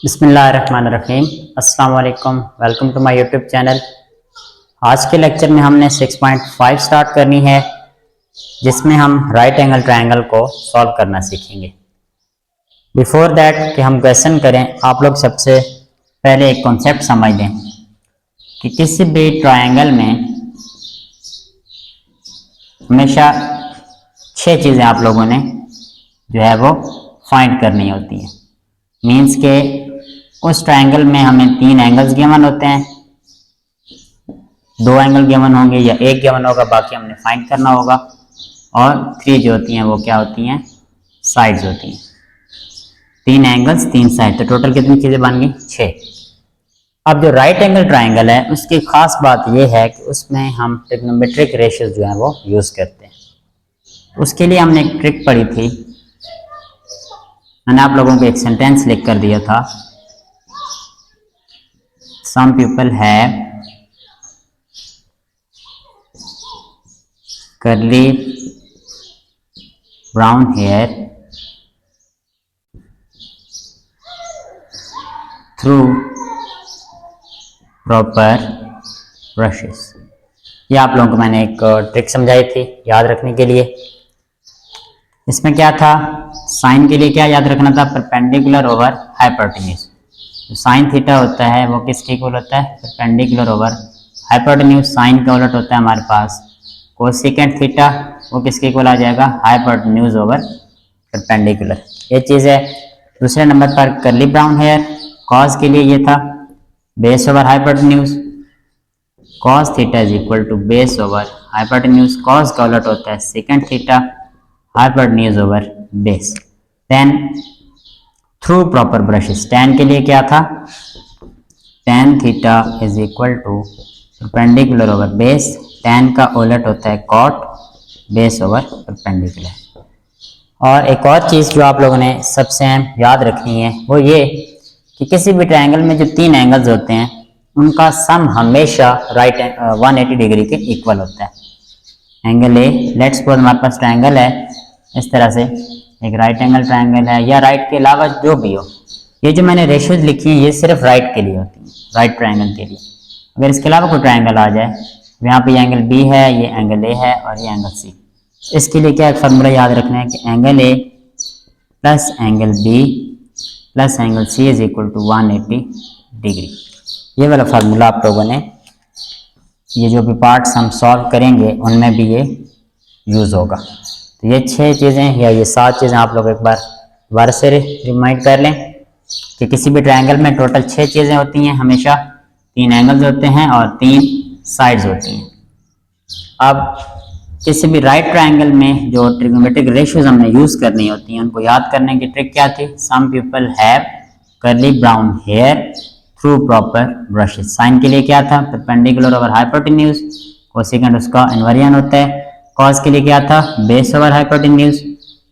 बिस्मिल्लाहिर्रहमानिर्रहीम। अस्सलाम वालेकुम। Welcome to my YouTube channel. आज के लेक्चर में हमने 6.5 स्टार्ट करनी है, जिसमें हम राइट एंगल ट्रायंगल को सॉल्व करना सीखेंगे। बिफोर दैट कि हम क्वेश्चन करें, आप लोग सबसे पहले एक कॉन्सेप्ट समझ लें कि किसी भी ट्रायंगल में हमेशा 6 चीज़ें आप लोगों ने जो है वो फाइंड करनी होती हैं। मीन्स के उस ट्रायंगल में हमें 3 एंगल्स गिवन होते हैं, 2 एंगल गिवन होंगे या एक गिवन होगा, बाकी हमने फाइंड करना होगा। और 3 जो होती हैं वो क्या होती हैं? साइड्स होती हैं। 3 एंगल्स 3 साइड, तो टोटल कितनी चीज़ें बन गई? 6। अब जो राइट एंगल ट्रायंगल है उसकी खास बात यह है कि उसमें हम ट्रिग्नोमेट्रिक रेशियोज जो है वो यूज़ करते हैं। उसके लिए हमने एक ट्रिक पढ़ी थी, मैंने आप लोगों को एक सेंटेंस लिख कर दिया था। Some people have curly brown hair through proper brushes। ये आप लोगों को मैंने एक ट्रिक समझाई थी याद रखने के लिए। इसमें क्या था? साइन के लिए क्या याद रखना था? Perpendicular over hypotenuse. जो साइन थीटा होता है वो किसके इक्वल होता है? Perpendicular over hypotenuse. साइन का उलट होता है हमारे पास कोसेकेंट थीटा, वो किसके इक्वल आ जाएगा? Hypotenuse over perpendicular. ये चीज़ है। दूसरे नंबर पर कर्ली ब्राउन हेयर, कॉस के लिए ये था base over hypotenuse. Cos theta is equal to base over hypotenuse. Cos का उलट होता है secant theta, hypotenuse over base. Then through proper brushes, tan के लिए क्या था? Tan theta is equal to perpendicular over base. Tan का उलट होता है कॉट, बेस ओवर परपेंडिकुलर। और एक और चीज़ जो आप लोगों ने सबसे अहम याद रखनी है वो ये कि किसी भी ट्रायंगल में जो 3 एंगल्स होते हैं उनका सम हमेशा राइट 180 डिग्री के इक्वल होता है। एंगल ए, लेट्स सपोज हमारे पास ट्रायंगल है इस तरह से, एक राइट एंगल ट्रायंगल है या राइट के अलावा जो भी हो। ये जो मैंने रेशियोज लिखी हैं ये सिर्फ राइट के लिए होती हैं, राइट ट्रायंगल के लिए। अगर इसके अलावा कोई ट्रायंगल आ जाए, यहाँ पे एंगल बी है, ये एंगल ए है और ये एंगल सी, इसके लिए क्या फार्मूला याद रखना है कि angle A plus angle B plus angle C is equal to 180 degree. ये वाला फार्मूला आप लोगों ने, ये जो भी पार्ट्स हम सॉल्व करेंगे उनमें भी ये यूज़ होगा। तो ये 6 चीज़ें या ये 7 चीज़ें आप लोग एक बार दोबारा से रिमाइंड कर लें कि किसी भी ट्रायंगल में टोटल 6 चीज़ें होती हैं, हमेशा 3 एंगल्स होते हैं और 3 साइड्स होती हैं। अब किसी भी राइट ट्रायंगल में जो ट्रिग्नोमेट्रिक रेशियोज हमने यूज़ करनी होती हैं उनको याद करने की ट्रिक क्या थी? Some people have curly brown hair through proper brushes. Sine के लिए क्या था? Perpendicular over hypotenuse. कोसेकेंट उसका इन्वर्जन होता है। कॉस के लिए क्या था? Base over hypotenuse.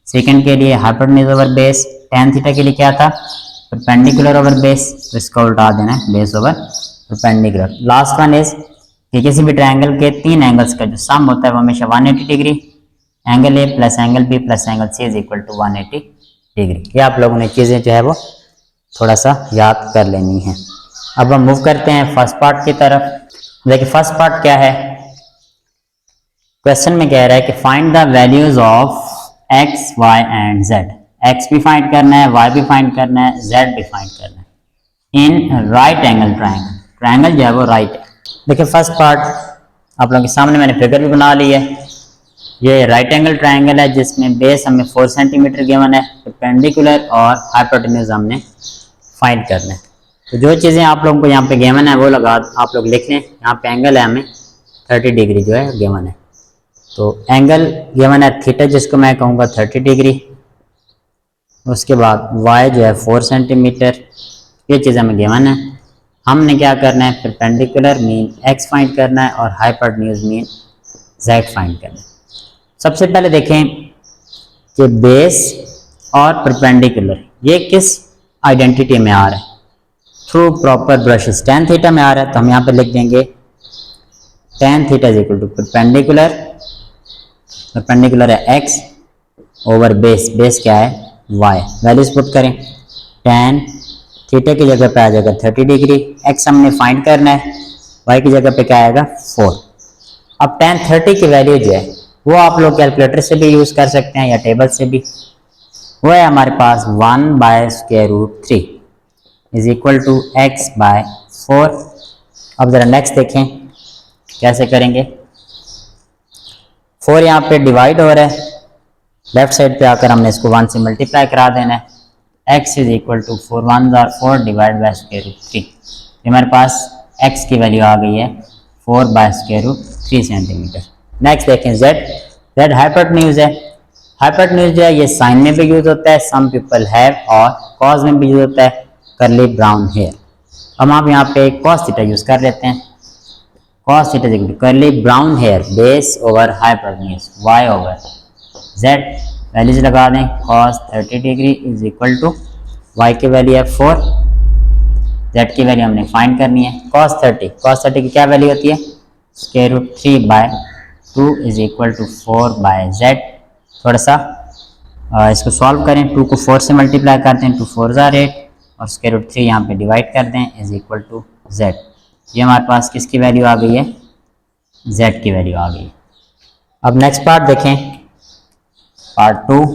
सेकेंड के लिए hypotenuse over base. Tan theta के लिए क्या था? परपेंडिकुलर ओवर बेस, तो इसका उल्टा देना है base over perpendicular. Last one is कि किसी भी ट्रायंगल के 3 एंगल्स का जो सम होता है वो हमेशा 180 degree. Angle A plus angle B plus angle C is equal to 180 degree. ये आप लोगों ने चीज़ें जो है वो थोड़ा सा याद कर लेनी है। अब हम मूव करते हैं फर्स्ट पार्ट की तरफ। देखिए फर्स्ट पार्ट क्या है, क्वेश्चन में कह रहा है कि find the values of x y and z. X भी फाइंड करना है, वाई भी फाइंड करना है, जेड भी फाइंड करना है in right angle triangle. Triangle जो है वो राइट है। देखिए फर्स्ट पार्ट आप लोगों के सामने मैंने फिगर भी बना ली है। ये राइट एंगल ट्रायंगल है जिसमें बेस हमें 4 सेंटीमीटर गिवन है, परपेंडिकुलर और हाइपोटेन्यूज हमने फाइंड करना है। तो जो चीज़ें आप लोगों को यहाँ पे गिवन है वो लगा आप लोग लिख लें। यहाँ पे एंगल है हमें 30 डिग्री जो है गिवन है, तो एंगल गिवन है थीटा जिसको मैं कहूँगा 30 डिग्री। उसके बाद वाई जो है 4 सेंटीमीटर, ये चीज़ हमें गिवन है। हमने क्या करना है? परपेंडिकुलर मीन एक्स फाइंड करना है और हाइपोटेन्यूज मीन जेड फाइंड करना है। सबसे पहले देखें कि बेस और परपेंडिकुलर ये किस आइडेंटिटी में आ रहा है? Through proper brushes. Tan theta में आ रहा है तो हम यहाँ पे लिख देंगे tan theta is equal to perpendicular, perpendicular है एक्स ओवर बेस, बेस क्या है? वाई। वैल्यूज पुट करें, टेन थीटा की जगह पे आ जाएगा 30 डिग्री, एक्स हमने फाइंड करना है, वाई की जगह पे क्या आएगा 4। अब tan 30 की वैल्यू जो है वो आप लोग कैलकुलेटर से भी यूज कर सकते हैं या टेबल से भी। वो है हमारे पास 1/√3 is equal to x by 4। अब जरा नेक्स्ट देखें कैसे करेंगे। 4 यहाँ पे डिवाइड हो रहा है, लेफ्ट साइड पे आकर हमने इसको 1 से मल्टीप्लाई करा देना है। x is equal to 4 1 or 4 divide by √3। हमारे पास x की वैल्यू आ गई है 4/√3 सेंटीमीटर। नेक्स्ट देखें z हाइपोटेन्यूज है। हाइपोटेन्यूज जो है ये साइन में भी यूज होता है, सम पीपल हैव, और कॉज में भी यूज होता है, करली ब्राउन हेयर। अब आप यहाँ पे cos थीटा यूज कर लेते हैं। cos theta is curly brown hair base over hypotenuse y over z। Values लगा दें, cos 30 degree is equal to y की वैल्यू है 4, z की वैल्यू हमने फाइंड करनी है। cos 30 की क्या वैल्यू होती है √3/2 इज इक्वल टू 4/z। थोड़ा सा इसको सॉल्व करें, 2 को 4 से मल्टीप्लाई करते हैं, 2 4 ज़ार 8 और √3 यहाँ पे डिवाइड कर दें इज इक्वल टू z। ये हमारे पास किसकी वैल्यू आ गई है, z की वैल्यू आ गई। अब नेक्स्ट पार्ट देखें, पार्ट 2,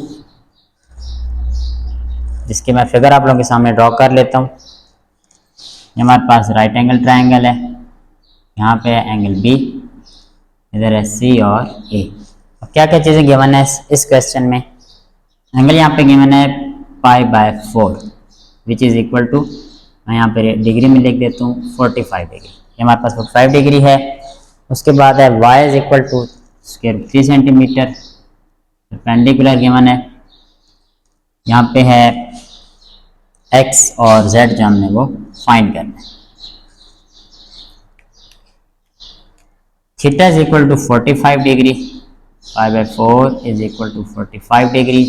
जिसके मैं फिगर आप लोगों के सामने ड्रॉ कर लेता हूँ। ये हमारे पास राइट एंगल ट्रायंगल है, यहाँ पे एंगल बी, इधर है सी और ए। अब क्या क्या चीज़ें गिवन है इस क्वेश्चन में। एंगल यहाँ पे गिवन है π/4 विच इज़ इक्वल टू, मैं यहाँ पे डिग्री में लिख देता हूँ 45 डिग्री। ये हमारे पास 45 डिग्री है। उसके बाद है y is equal to √3 centimetre. Perpendicular given है, यहाँ पे है x और z जो हमने वो फाइंड करना है। Theta is equal to 45 degree, π/4 is equal to 45 degree.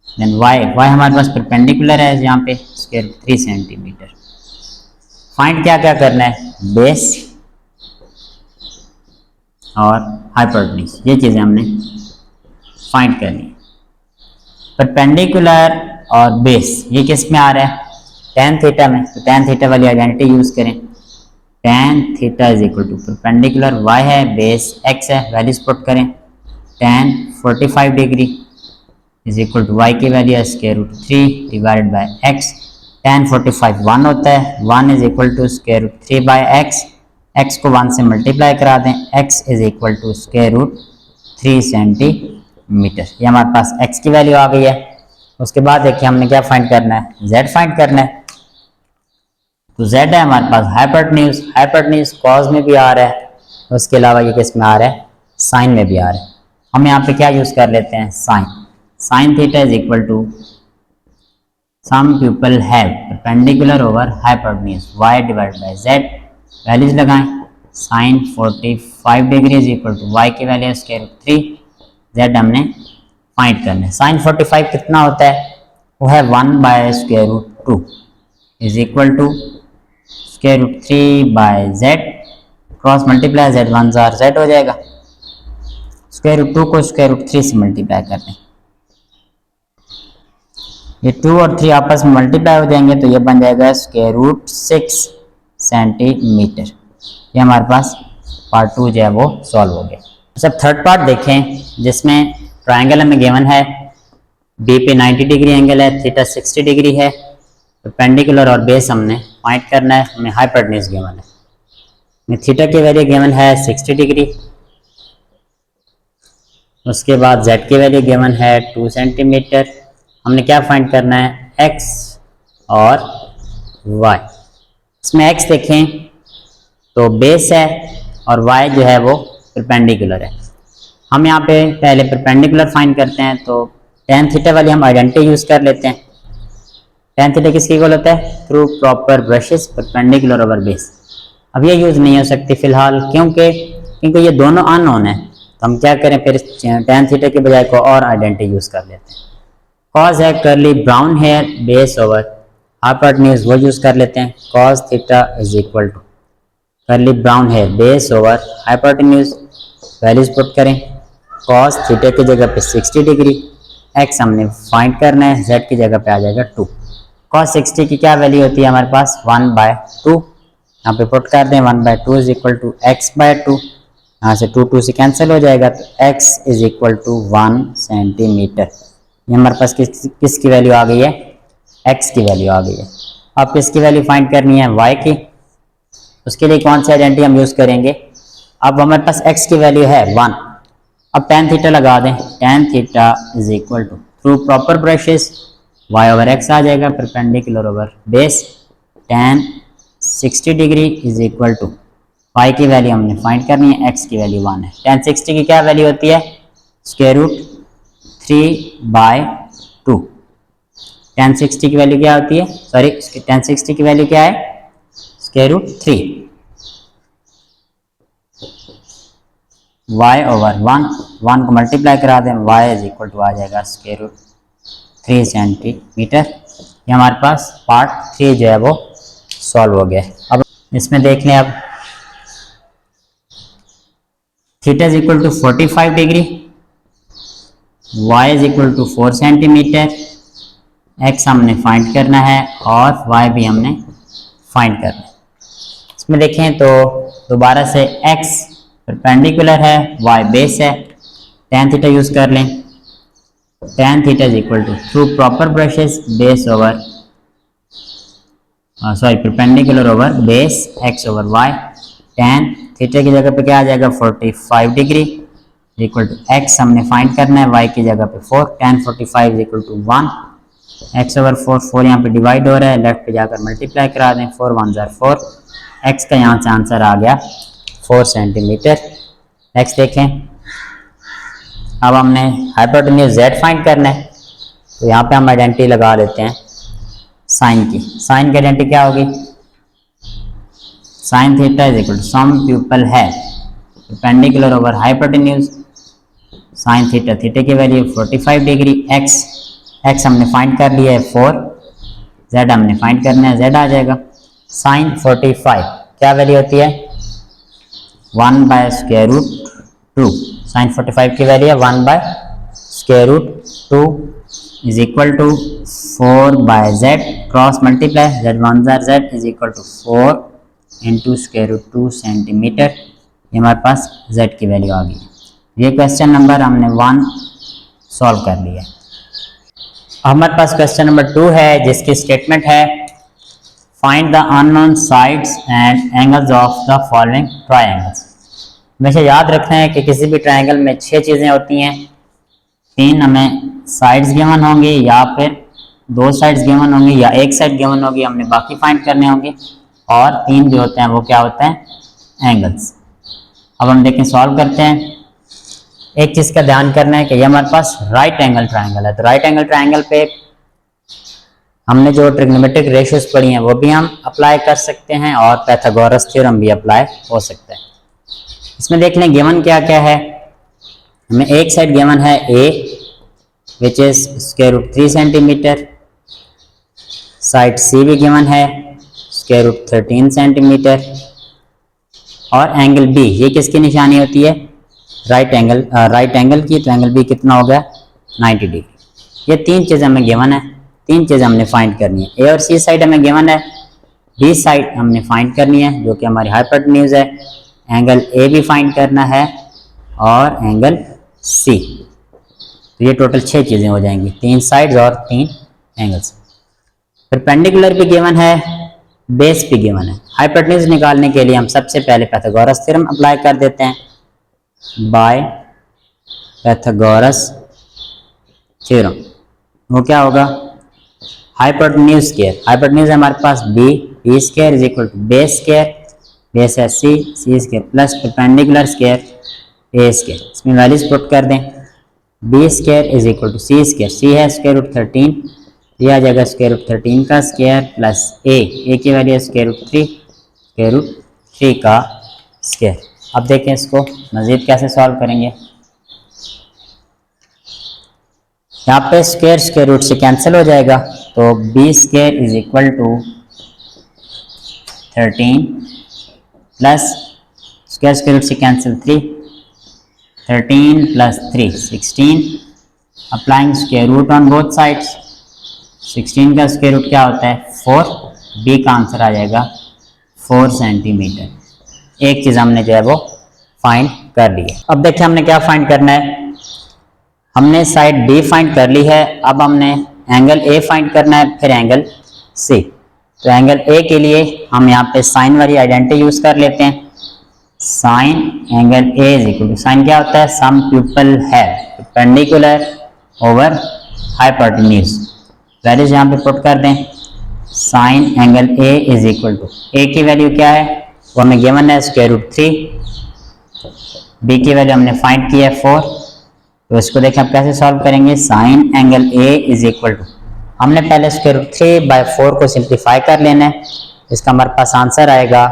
Then y हमारे पास परपेंडिकुलर है यहाँ पे √3 सेंटीमीटर। फाइंड क्या क्या करना है, बेस और हाइपोटेन्यूज, ये चीज़ें हमने फाइंड करनी है। परपेंडिकुलर और बेस ये किस में आ रहा है, tan थीटा में, तो tan थीटा वाली आइडेंटिटी यूज करें। tan theta is equal to perpendicular y है, बेस x है, वैल्यूज पुट करें। tan 45 degree is equal to y की वैल्यू है √3 डिवाइडेड बाय x। tan 45 1 होता है, 1 is equal to √3/x। x को 1 से मल्टीप्लाई करा दें, x is equal to √3 centimetre. ये हमारे पास x की वैल्यू आ गई है। उसके बाद देखिए हमने क्या फाइंड करना है, z फाइंड करना है। तो z है हमारे पास हाइपोटेन्यूज, हाइपोटेन्यूज कॉज में भी आ रहा है, उसके अलावा ये किस में आ रहा है, साइन में भी आ रहा है। हम यहाँ पे क्या यूज कर लेते हैं, sine. Sine theta is equal to some people have perpendicular over hypotenuse y divide by z। Values लगाएं, sine 45 degree is equal to y की वैल्यू √3, z हमने फाइंड करना है। साइन 45 कितना होता है, वो है 1/√2 is equal to √3/z, cross multiply z 1 ज़ार z हो जाएगा। √2 को √3 से मल्टीप्लाई कर दें, ये 2 और 3 आपस में मल्टीप्लाई हो जाएंगे तो ये बन जाएगा √6 सेंटीमीटर। ये हमारे पास पार्ट 2 जो है वो सॉल्व हो गया। अच्छा, थर्ड पार्ट देखें, जिसमें ट्रायंगल हमें गिवन है, बी पे 90 डिग्री एंगल है, थीटा 60 डिग्री है, परपेंडिकुलर और बेस हमने फाइंड करना है। हमें हाइपोटेन्यूज गिवन है, थीटा की वैल्यू गिवन है 60 डिग्री। उसके बाद z की वैल्यू गिवन है 2 सेंटीमीटर। हमने क्या फाइंड करना है, x और y। इसमें x देखें तो बेस है और y जो है वो परपेंडिकुलर है। हम यहाँ पे पहले परपेंडिकुलर फाइंड करते हैं, तो tan थीटा वाली हम आइडेंटिटी यूज कर लेते हैं। tan थीटा किसके इक्वल होता है, through proper brushes perpendicular over base. अब ये यूज नहीं हो सकती फिलहाल, क्योंकि ये दोनों अननोन है। तो हम क्या करें, फिर tan थीटा के बजाय को और आइडेंटिटी यूज कर लेते हैं। cos है curly brown hair base over hypotenuse, वो यूज कर लेते हैं। cos theta is equal to curly brown hair base over hypotenuse, values put करें। cos थीटा की जगह पे 60 डिग्री, x हमने फाइंड करना है, z की जगह पे आ जाएगा 2। cos 60 की क्या वैल्यू होती है हमारे पास 1/2। यहाँ पे पुट कर दें 1/2 इज इक्वल टू x/2। यहाँ से 2 से कैंसिल हो जाएगा तो x is equal to 1 centimetre. ये हमारे पास किसकी वैल्यू आ गई है, x की वैल्यू आ गई है। अब किसकी वैल्यू फाइंड करनी है, y की। उसके लिए कौन सी आइडेंटिटी हम यूज करेंगे, अब हमारे पास x की वैल्यू है 1। अब tan थीटा लगा दें, tan theta is equal to through proper brushes y over x आ जाएगा perpendicular over base tan 60 degree is equal to y की वैल्यू हमने फाइंड करनी है, x की वैल्यू 1 है। tan 60 की क्या वैल्यू होती है, स्क्वायर रूट 3/2। tan 60 की वैल्यू क्या होती है, सॉरी tan 60 की वैल्यू क्या है, स्क्वायर रूट 3 y ओवर 1 को मल्टीप्लाई करा दें, y इज इक्वल टू आ जाएगा स्क्वायर रूट 3 सेंटीमीटर। ये हमारे पास पार्ट 3 जो है वो सॉल्व हो गया। अब इसमें देख लें, अब theta is equal to 45 degree, y is equal to 4 centimetre, x हमने फाइंड करना है और y भी हमने फाइंड करना है। इसमें देखें तो दोबारा से x परपेंडिकुलर है, y बेस है, tan थीटा यूज कर लें। tan theta is equal to through proper brushes base over sorry perpendicular over base x over y। tan theta की जगह पे क्या आ जाएगा 45 डिग्री इक्वल टू x हमने फाइंड करना है, y की जगह पे 4। tan 45 is equal to 1, x over 4 यहाँ पे डिवाइड हो रहा है, लेफ्ट पे जाकर मल्टीप्लाई करा दें, 4 1 जार 4, x का यहाँ से आंसर आ गया 4 सेंटीमीटर। नेक्स्ट देखें, अब हमने हाइपोटेन्यूज z फाइंड करना है, तो यहाँ पे हम आइडेंटिटी लगा लेते हैं साइन की। साइन की आइडेंटिटी क्या होगी, sine theta is equal to some people है perpendicular over hypotenuse. Sine theta, theta की वैल्यू 45 डिग्री, x हमने फाइंड कर लिया है 4, z हमने फाइंड करना है, z आ जाएगा साइन 45 क्या वैल्यू होती है 1/√2। साइन 45 की वैल्यू है 1/√2 is equal to 4/z cross multiply, z 1 जार z is equal to 4 into √2 centimetre. ये हमारे पास z की वैल्यू आ गई। ये क्वेश्चन नंबर हमने 1 सॉल्व कर लिया। हमारे पास क्वेश्चन नंबर 2 है जिसकी स्टेटमेंट है find the unknown sides and angles of the following triangles. हमेशा याद रखना है कि किसी भी ट्रायंगल में 6 चीज़ें होती हैं, 3 हमें साइड्स गिवन होंगी या फिर 2 साइड्स गिवन होंगी या 1 साइड गिवन होगी, हमने बाकी फाइंड करने होंगे, और 3 जो होते हैं वो क्या होते हैं एंगल्स। अब हम देखें सॉल्व करते हैं। एक चीज़ का ध्यान करना है कि ये हमारे पास राइट एंगल ट्रायंगल है, तो राइट एंगल ट्रायंगल पे हमने जो ट्रिग्नोमेट्रिक रेशियोज पढ़ी हैं वो भी हम अप्लाई कर सकते हैं और पाइथागोरस थ्योरम भी अप्लाई हो सकता है। इसमें देख लें गिवन क्या क्या है। हमें एक साइड गिवन है a which is √3 centimetre, side c भी गिवन है √13 सेंटीमीटर, और एंगल b, ये किसकी निशानी होती है राइट एंगल की, तो एंगल b कितना हो गया 90 डिग्री। ये 3 चीज़ हमें गिवन है, 3 चीज़ हमने फाइंड करनी है। ए और सी साइड हमें गिवन है, बी साइड हमने फाइंड करनी है जो कि हमारी हाइपोटेन्यूज है, एंगल ए भी फाइंड करना है और एंगल सी। तो ये टोटल 6 चीज़ें हो जाएंगी, 3 साइड्स और 3 एंगल्स। परपेंडिकुलर भी गिवन है, बेस भी गिवन है। हाइपोटेन्यूज निकालने के लिए हम सबसे पहले पाइथागोरस थ्योरम अप्लाई कर देते हैं बाय पाइथागोरस थ्योरम। वो क्या होगा हाइपोटेन्यूज स्क्वायर, हाइपोटेन्यूज है हमारे पास b square is equal to base square, base है सी square plus perpendicular square a square. इसमें वैल्यूज पुट कर दें, B square is equal to c square, c है √13, ये आ जाएगा √13 का स्क्वायर प्लस ए की वैल्यू है √3 का स्क्वायर। अब देखें इसको मजीद कैसे सॉल्व करेंगे। यहाँ पे स्क्वायर रूट से कैंसिल हो जाएगा, तो b square is equal to 13 प्लस स्क्वायर रूट से कैंसिल 3, 13 प्लस 3 16, applying square root on both sides, 16 का स्क्वायर रूट क्या होता है 4, बी का आंसर आ जाएगा 4 सेंटीमीटर। एक चीज हमने जो है वो फाइंड कर ली है। अब देखिए हमने क्या फाइंड करना है, हमने साइड डी फाइंड कर ली है, अब हमने एंगल ए फाइंड करना है, फिर एंगल सी। तो एंगल ए के लिए हम यहाँ पे साइन वाली आइडेंटिटी यूज कर लेते हैं। Sine angle A is equal to, sine क्या होता है सम पीपल है परपेंडिकुलर ओवर हाइपोटेन्यूज। वैल्यूज यहाँ पे पुट कर दें। Sine angle A is equal to, A की वैल्यू क्या है वो हमें गिवन है स्क्वायर रूट 3, बी की वैल्यू हमने फाइंड की है 4। तो इसको देखें आप कैसे सॉल्व करेंगे। Sine angle A is equal to, हमने पहले स्क्वायर रूट 3/4 को सिंप्लीफाई कर लेना है। इसका हमारे पास आंसर आएगा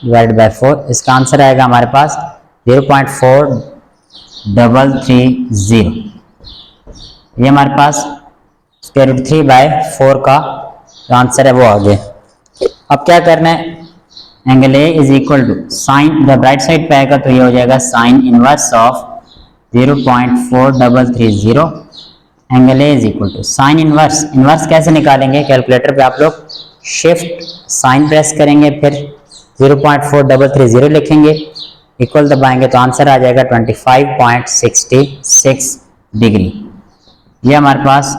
डिवाइड बाय 4, इसका आंसर आएगा हमारे पास 0.4330। ये हमारे पास स्क्वायर रूट 3/4 का जो आंसर है वो आ गया। अब क्या करना है, angle A is equal to sine, जब राइट साइड पे आएगा तो ये हो जाएगा sine inverse of 0.4330। Angle A is equal to sine inverse, inverse कैसे निकालेंगे, कैलकुलेटर पे आप लोग शिफ्ट साइन प्रेस करेंगे, फिर 0.4330 लिखेंगे, इक्वल दबाएंगे तो आंसर आ जाएगा 25.66 डिग्री। ये हमारे पास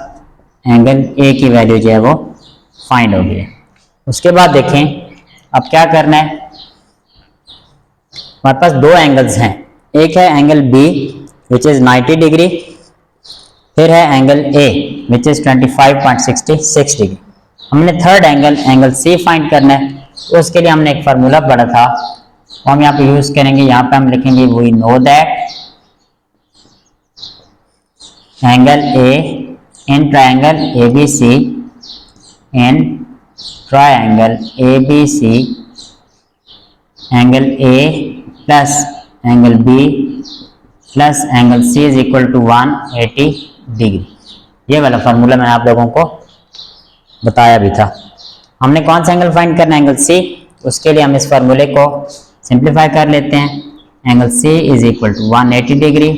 एंगल ए की वैल्यू जो है वो फाइंड हो गई है। उसके बाद देखें अब क्या करना है, हमारे पास दो एंगल्स हैं, एक है angle B which is 90 degree, फिर है angle A which is 25.66 degree. हमने third angle angle C find करना है, तो उसके लिए हमने एक फार्मूला पढ़ा था वो हम यहाँ पे यूज करेंगे। यहाँ पे हम लिखेंगे we know that angle A in triangle ABC in triangle ABC angle A plus angle B plus angle C is equal to 180 degree. ये वाला फार्मूला मैंने आप लोगों को बताया भी था। हमने कौन सा एंगल फाइंड करना है, एंगल C। उसके लिए हम इस फार्मूले को सिंप्लीफाई कर लेते हैं। Angle C is equal to 180 degree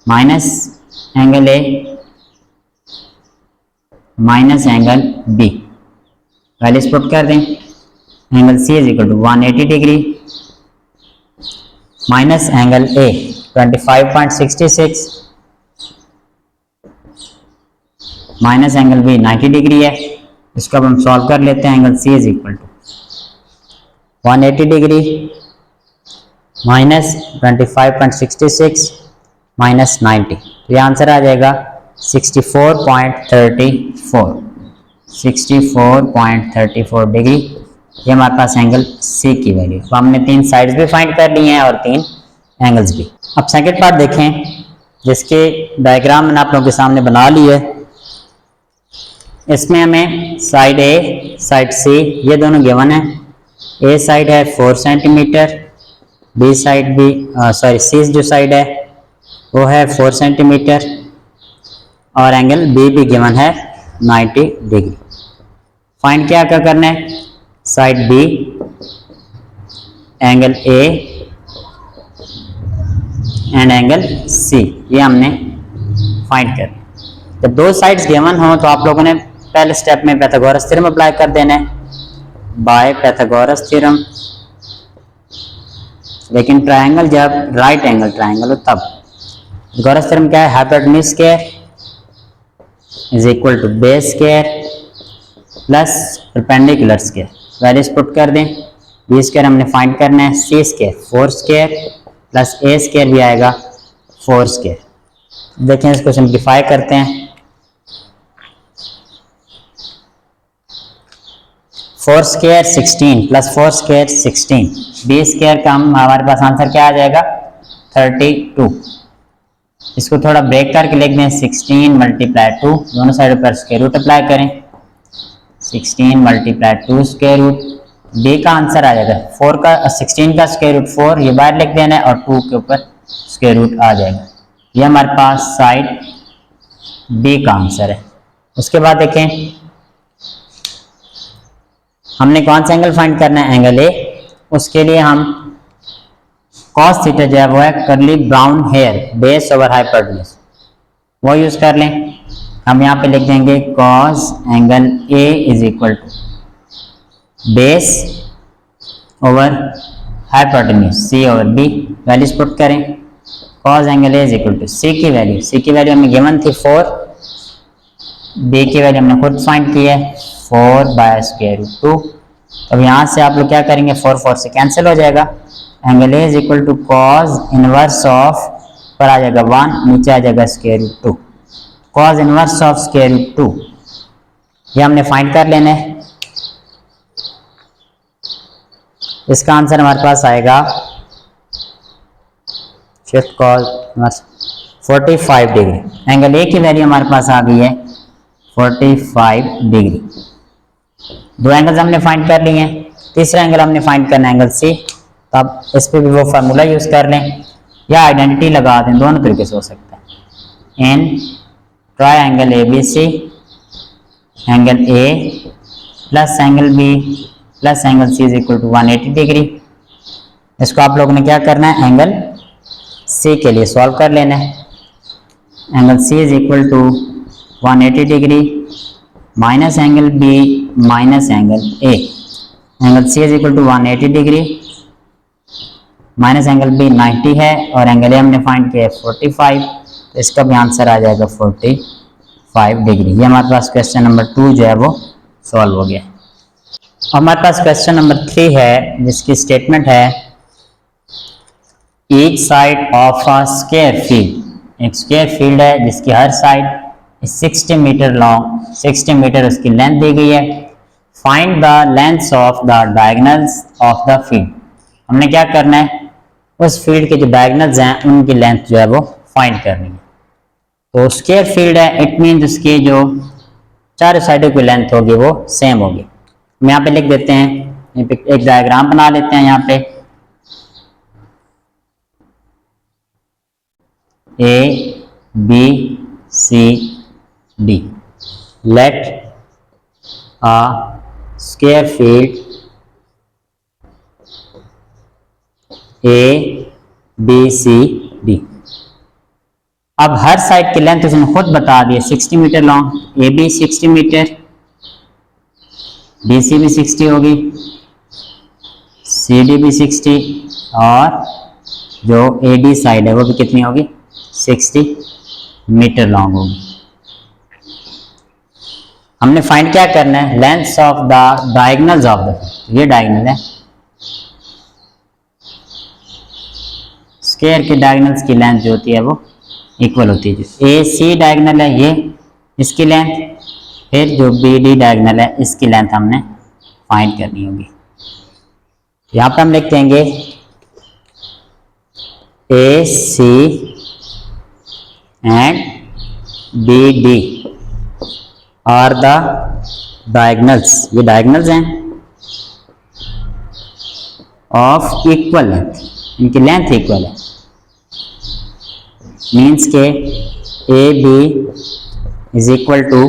minus angle A minus angle B, values put कर दें। Angle C is equal to 180 degree minus angle A 25.66 minus angle B 90 degree है। इसको अब हम सॉल्व कर लेते हैं। Angle C is equal to 180 degree minus 25.66 minus 90, तो ये आंसर आ जाएगा 64.34 डिग्री। ये हमारे पास एंगल C की वैल्यू। तो हमने 3 साइड्स भी फाइंड कर ली हैं और 3 एंगल्स भी। अब सेकंड पार्ट देखें जिसके डायग्राम मैंने आप लोगों के सामने बना ली है। इसमें हमें साइड A साइड C ये दोनों गिवन है। A साइड है 4 सेंटीमीटर, B साइड भी C जो साइड है वो है 4 सेंटीमीटर और एंगल B भी गिवन है 90 डिग्री। फाइंड क्या करना है, side B angle A and angle C ये हमने फाइंड करना। जब दो साइड्स गिवन हो तो आप लोगों ने पहले स्टेप में पाइथागोरस थ्योरम अप्लाई कर देना है बाय पाइथागोरस थ्योरम। लेकिन ट्रायंगल जब राइट एंगल ट्रायंगल हो तब पाइथागोरस थ्योरम क्या है, hypotenuse square is equal to base square plus perpendicular square. Values put कर दें। बी स्क्वायर हमने फाइंड करना है, सी square 4 square plus A square भी आएगा 4 स्क्वायर। देखें इसको सिंप्लीफाई करते हैं। 4 square 16 plus 4 square 16, B square का हमारे पास आंसर क्या आ जाएगा 32। इसको थोड़ा ब्रेक करके लिख दें 16 मल्टीप्लाई 2, दोनों साइड पर स्क्वायर रूट अप्लाई करें। 16 मल्टीप्लाई 2 स्क्वायर रूट, बी का आंसर आ जाएगा 4 का 16 का स्क्वायर रूट 4 ये बाहर लिख देना है और 2 के ऊपर स्क्वायर रूट आ जाएगा। ये हमारे पास साइड बी का आंसर है। उसके बाद देखें हमने कौन सा एंगल फाइंड करना है, एंगल ए। उसके लिए हम cos थीटा जो है वो है curly brown hair base over hypotenuse. वो यूज कर लें। हम यहाँ पे लिख देंगे cos angle A is equal to base over hypotenuse C over B. Values put करें। Cos angle A is equal to C की वैल्यू हमें गिवन थी 4, बी की वैल्यू हमने खुद फाइंड की है 4/√2। अब यहाँ से आप लोग क्या करेंगे, 4 से कैंसिल हो जाएगा। Angle A is equal to cos inverse of, पर आ जाएगा 1, नीचे आ जाएगा √2। कॉस इनवर्स ऑफ √2 ये हमने फाइंड कर लेना है। इसका आंसर हमारे पास आएगा shift cos inverse 45 degree. Angle ए की वैल्यू हमारे पास आ गई है 45 डिग्री। दो एंगल्स हमने फाइंड कर लिए हैं। तीसरा एंगल हमने फाइंड करना है एंगल सी। तो अब इस पर भी वो फार्मूला यूज कर लें या आइडेंटिटी लगा दें, दोनों तरीके से हो सकता है। In triangle A B C angle A plus angle B plus angle C is equal to 180 degree. इसको आप लोगों ने क्या करना है, एंगल सी के लिए सॉल्व कर लेना है। Angle C is equal to 180 degree minus angle B minus angle A. Angle C is equal to 180 degree minus angle B 90 है और एंगल ए हमने फाइंड किया है 45। तो इसका भी आंसर आ जाएगा 45 डिग्री। ये हमारे पास क्वेश्चन नंबर 2 जो है वो सॉल्व हो गया। हमारे पास क्वेश्चन नंबर 3 है जिसकी स्टेटमेंट है each side of a square field. एक स्क्वायर फील्ड है जिसकी हर साइड 60 मीटर लॉन्ग, 60 मीटर उसकी लेंथ दी गई है। Find the lengths of the diagonals of the field. हमने क्या करना है, उस फील्ड के जो डायगोनल्स हैं उनकी लेंथ जो है वो फाइंड करनी है। तो स्क्वायर फील्ड है, इट मीन उसके जो चारों साइडों की लेंथ होगी वो सेम होगी। हम यहाँ पे लिख देते हैं, एक डायग्राम बना लेते हैं। यहाँ पे A B C D. Let a square field A B C D। अब हर साइड की लेंथ उसने खुद बता दी है 60 metre long, A B 60 metre, B C भी 60 होगी, सी डी भी 60 और जो ए डी साइड है वो भी कितनी होगी 60 मीटर लॉन्ग होगी। हमने फाइंड क्या करना है, lengths of the diagonals of the, ये डायगोनल है, स्क्वायर के डायगोनल्स की लेंथ जो होती है वो इक्वल होती है। जो ए सी डायगोनल है ये, इसकी लेंथ, फिर जो बी डी डायगोनल है इसकी लेंथ हमने फाइंड करनी होगी। यहाँ पे हम लिख देंगे A C and B D are the diagonals, ये डायगोनल्स हैं ऑफ इक्वल लेंथ, इनकी लेंथ इक्वल है। मीन्स के A B is equal to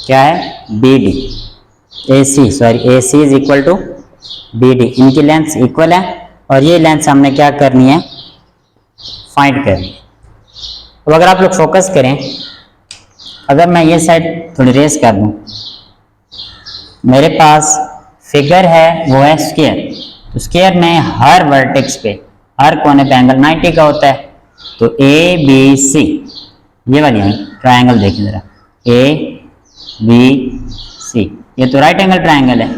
क्या है B D, A C is equal to B D, इनकी लेंथ इक्वल है और ये लेंथ हमने क्या करनी है फाइंड करनी है। तो अगर आप लोग फोकस करें, अगर मैं ये साइड थोड़ी रेस कर दूं, मेरे पास फिगर है वो है स्क्वायर। तो स्क्वायर में हर वर्टेक्स पे, हर कोने पे एंगल 90 का होता है। तो ए बी सी, ये वाली है ट्रायंगल, देखिए जरा, ए बी सी, ये तो राइट एंगल ट्रायंगल है।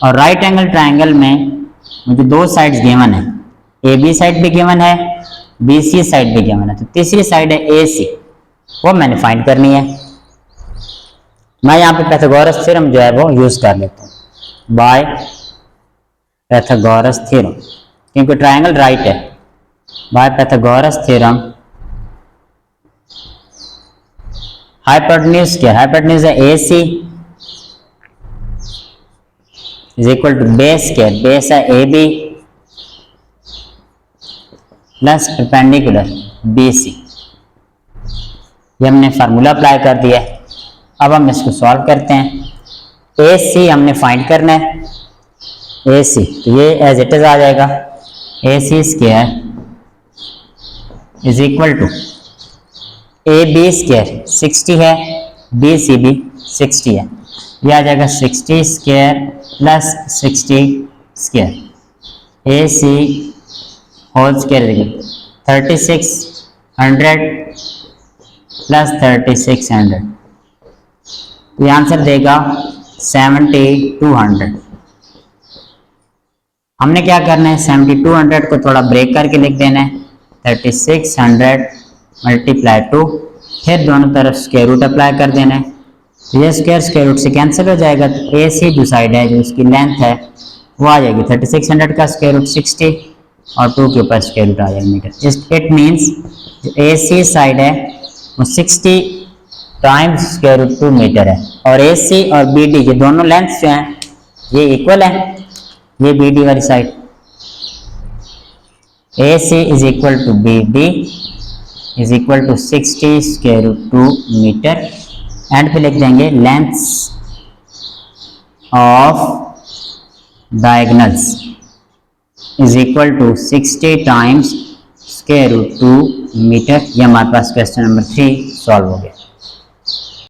और राइट एंगल ट्रायंगल में मुझे दो साइड्स गिवन है, ए बी साइड भी गिवन है, बी सी साइड भी गिवन है। तो तीसरी साइड है ए सी, वो मैंने फाइंड करनी है। मैं यहाँ पे पाइथागोरस थ्योरम जो है वो यूज कर लेता हूँ, बाय पाइथागोरस थ्योरम, क्योंकि ट्रायंगल राइट है। बाय पाइथागोरस थ्योरम हाइपोटेन्यूज क्या, हाइपोटेन्यूज है A C is equal to base square, base है A B plus perpendicular B C. ये हमने फार्मूला अप्लाई कर दिया है। अब हम इसको सॉल्व करते हैं। ए सी हमने फाइंड करना है, ए सी, तो ये एज इट इज आ जाएगा, A C square is equal to A B square 60 है, बी सी बी 60 है, यह आ जाएगा 60 स्क्वायर प्लस 60 स्क्वायर। ए सी होल स्क्वायर 3600 प्लस 3600, तो ये आंसर देगा 7200। हमने क्या करना है, 7200 को थोड़ा ब्रेक करके लिख देना है, 3600 मल्टीप्लाई 2, फिर दोनों तरफ स्क्वायर रूट अप्लाई कर देना है, तो ये स्क्वायर रूट से कैंसिल हो जाएगा, तो ए सी जो साइड है जो उसकी लेंथ है वो आ जाएगी 3600 का स्क्वायर रूट 60 और 2 के ऊपर स्क्वायर रूट आ जाएगा मीटर। इट मीन्स जो ए सी साइड है वो 60 टाइम्स स्क्वायर रूट 2 मीटर है, और ए सी और बी डी ये दोनों लेंथ जो हैं ये इक्वल है, ये बी डी वाली side A C is equal to B D is equal to 60 square root 2 metre, end पे लिख देंगे lengths of diagonals is equal to 60 times square root 2 metre. ये हमारे पास क्वेश्चन नंबर 3 सॉल्व हो गया।